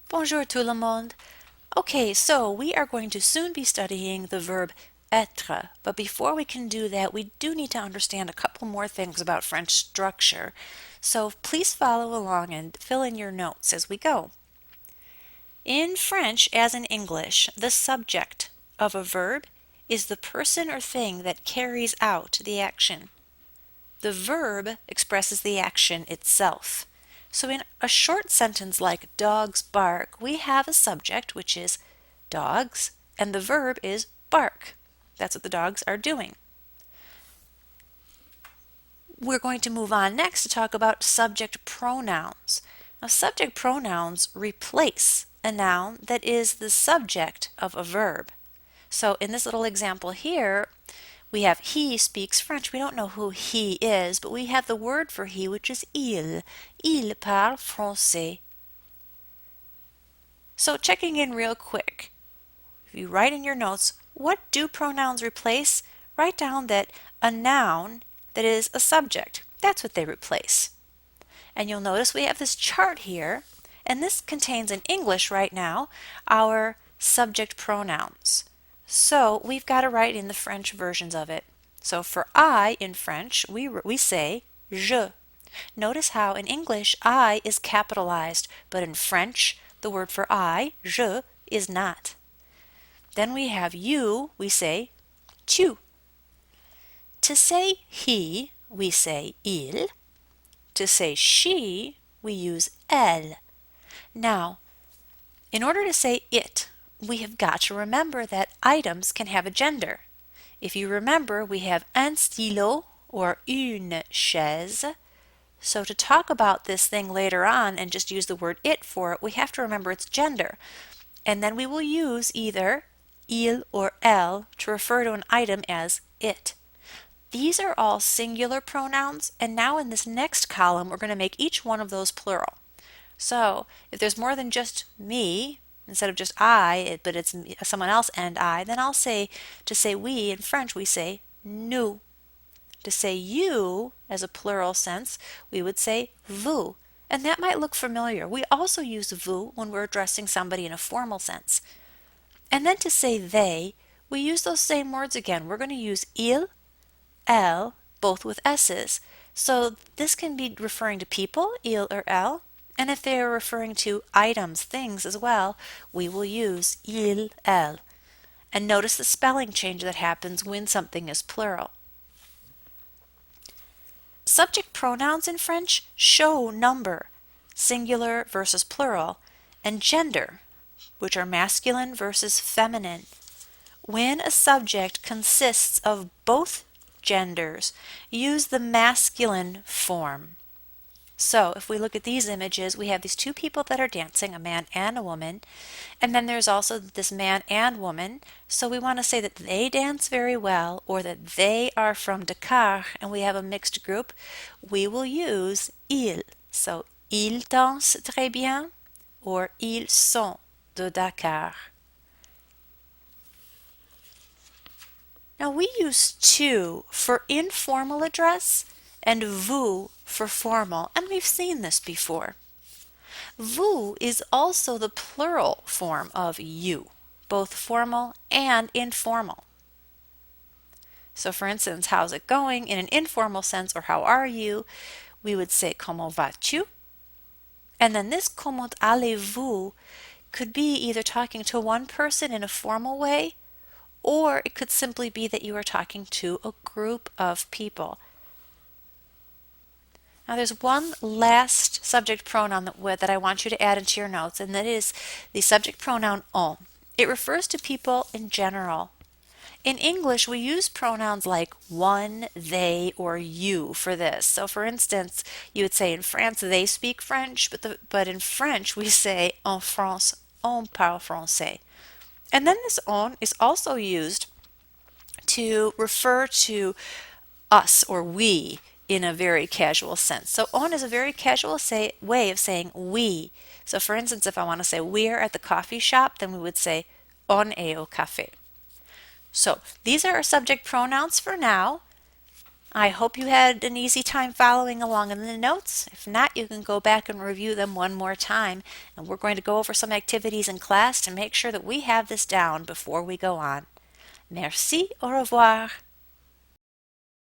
Bonjour tout le monde. Okay, so we are going to soon be studying the verb être, but before we can do that, we do need to understand a couple more things about French structure. So please follow along and fill in your notes as we go. In French, as in English, the subject of a verb is the person or thing that carries out the action. The verb expresses the action itself. So in a short sentence like dogs bark, we have a subject, which is dogs, and the verb is bark. That's what the dogs are doing. We're going to move on next to talk about subject pronouns. Now, subject pronouns replace a noun that is the subject of a verb. So in this little example here, we have he speaks French. We don't know who he is, but we have the word for he, which is il. Il parle français. So checking in real quick. If you write in your notes, what do pronouns replace? Write down that a noun that is a subject. That's what they replace. And you'll notice we have this chart here, and this contains in English right now our subject pronouns. So we've got to write in the French versions of it. So for I in French, we say je. Notice how in English I is capitalized, but in French the word for I, je, is not. Then we have you, we say tu. To say he, we say il. To say she, we use elle. Now, in order to say it, we have got to remember that items can have a gender. If you remember, we have un stylo or une chaise. So to talk about this thing later on and just use the word it for it, we have to remember its gender. And then we will use either il or elle to refer to an item as it. These are all singular pronouns, and now in this next column, we're going to make each one of those plural. So if there's more than just me, instead of just I, but it's someone else and I, then I'll say, to say we in French, we say nous. To say you, as a plural sense, we would say vous. And that might look familiar. We also use vous when we're addressing somebody in a formal sense. And then to say they, we use those same words again. We're going to use il, elle, both with s's. So this can be referring to people, il or elle. And if they are referring to items, things as well, we will use il, elle. And notice the spelling change that happens when something is plural. Subject pronouns in French show number, singular versus plural, and gender, which are masculine versus feminine. When a subject consists of both genders, use the masculine form. So if we look at these images, we have these two people that are dancing, a man and a woman, and then there's also this man and woman. So we want to say that they dance very well, or that they are from Dakar and we have a mixed group. We will use ils. So ils dansent très bien, or ils sont de Dakar. Now we use tu for informal address and vous for formal, and we've seen this before. Vous is also the plural form of you, both formal and informal. So for instance, how's it going in an informal sense, or how are you, we would say comment vas-tu? And then this comment allez-vous could be either talking to one person in a formal way, or it could simply be that you are talking to a group of people. Now there's one last subject pronoun that I want you to add into your notes, and that is the subject pronoun on. It refers to people in general. In English, we use pronouns like one, they, or you for this. So for instance, you would say in France, they speak French, but in French we say en France, on parle français. And then this on is also used to refer to us or we in a very casual sense. So on is a very casual way of saying we. So for instance, if I want to say we're at the coffee shop, then we would say on est au café. So these are our subject pronouns for now. I hope you had an easy time following along in the notes. If not, you can go back and review them one more time. And we're going to go over some activities in class to make sure that we have this down before we go on. Merci, au revoir.